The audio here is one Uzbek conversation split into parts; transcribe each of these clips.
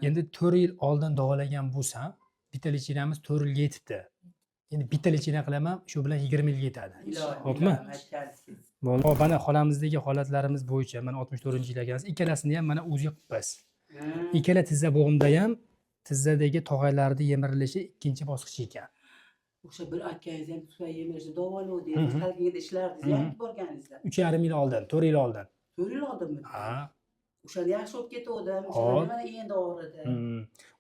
Endi 4 yil oldin davolagan bo'lsam, bitta lichinamiz 4 yilga yetibdi. Endi bitta lichina qilaman, shu bilan 20 yilga yetadi. Xo'pmi? Bo'ldi. Mana xolamizdagi holatlarimiz bo'yicha mana 64-yil ekansiz. Ikkalasini ham mana o'ziga qilibmiz. Ikkala tizza bo'g'imda ham tizzadagi tog'aylarning yemirilishi ikkinchi bosqich ekan. O'sha bir akangiz ham tufay yemirishni davolovdingiz, halgiga ishlardingiz, yangi borganingizda. 3,5 yil oldin, 4 yil oldin. 4 yil oldinmi? Ha. O'shanda yaxshi bo'lib ketgandim, o'shanda mana endi og'ridi.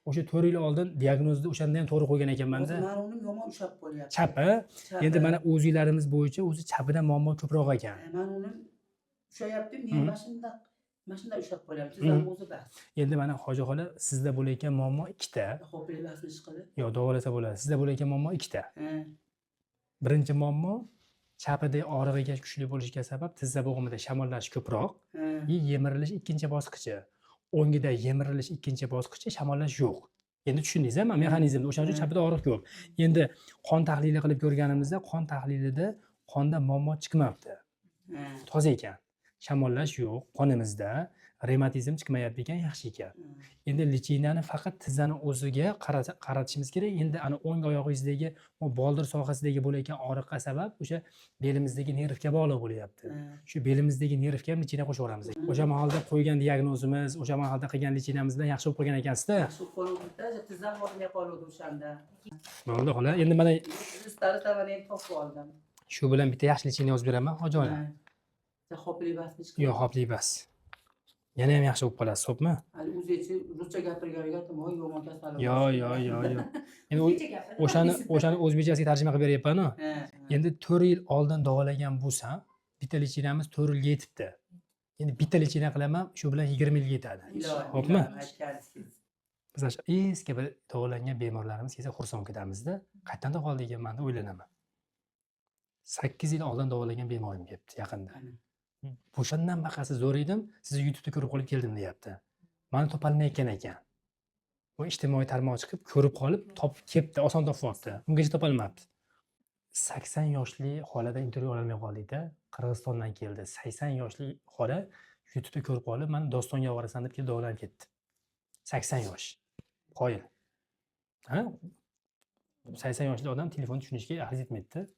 O'sha 4 yil oldin diagnozni o'shanda ham to'g'ri qo'ygan ekanman-da. Mana uni yomon ushlab qo'lyapti. Chapi. Endi mana o'zinglarimiz bo'yicha o'zi chapidan muammo ko'proq ekan. Mana uni ushlayapti, men mashina ushlab qo'lyapti, sizlar o'zi bas. Endi mana Hoji xola sizda bo'layotgan muammo ikkita. Ho'pli basni ish qilib. Yo'q, davolasa bo'ladi. Sizda bo'layotgan muammo ikkita. Birinchi muammo chapida og'rig'iga kuchli bo'lishiga sabab tizza bo'g'imida shamollash ko'proq, yemirilish ikkinchi bosqichi. O'ngida yemirilish ikkinchi bosqichi, shamollash yo'q. Endi tushundingizmi mexanizmni? O'shaning uchun chapida og'riq ko'p. Endi qon tahlili qilib ko'rganimizda, qon tahlilida qonda muammo chiqmabdi. Toza ekan. Shamollash yo'q qonimizda, revmatizm chiqmayapti ekan, yaxshi ekan. Endi lichinani faqat tizzani o'ziga qaratishimiz kerak. Endi ana o'ng oyog'ingizdagi o boldir sohasidagi bo'layotgan og'riqqa sabab o'sha belimizdagi nervga bog'liq bo'lyapti. Shu belimizdagi nervga ham lichina qo'shib yuboramiz. O'sha mahalda qo'ygan diagnozimiz, o'sha mahalda qilgan lichinamizdan yaxshi bo'lib qolgan ekansiz-da. Yaxshi bo'lib qoldi, tizzam o'rnga qoldi o'shanda. Bo'ldi, xola. Endi mana startavarni topib oldim. Shu bilan bitta yaxshi lichina yozib beraman, Hojiona. Hopli basni chiqdi. Yo'q, hopli bas. Yana ham yaxshi bo'lib qolasiz, xo'pmi? Hali o'zingiz ruscha gapirganiga to'g'ri yomon kasallik. Yo'q. Endi o'shani o'zbekchasiga tarjima qilib beryapman-ku. Endi 4 yil oldin davolagan bo'lsam, bitta lichinamiz 4 yilga yetibdi. Endi bitta lichina qilaman, shu bilan 20 yilga yetadi. Xo'pmi? Biz eski bir davolangan bemorlarimiz kelsa xursand ketamiz-da. Qayerdan davoldi ekanman deb o'ylanaman. 8 yil oldin davolagan bemorim kelibdi yaqinda. O'shandan baqasi zo'r edim, sizni YouTube'da ko'rib qolib keldim deyapti. Mani topolmayotgan ekan. Bu ijtimoiy tarmoq chiqib, ko'rib qolib, topib kelibdi, oson topyapti. Ungacha topolmabdi. 80 yoshli xolada intervyu ololmay qoldik-da. Qirg'izistondan keldi. 80 yoshli xola YouTube'da ko'rib qolib, meni Dostonga oborasan deb kelib davolanib ketdi. 80 yosh. Qoyil. Ha? 80 yoshli odam telefon tushunishga ahli yetmaydi-da.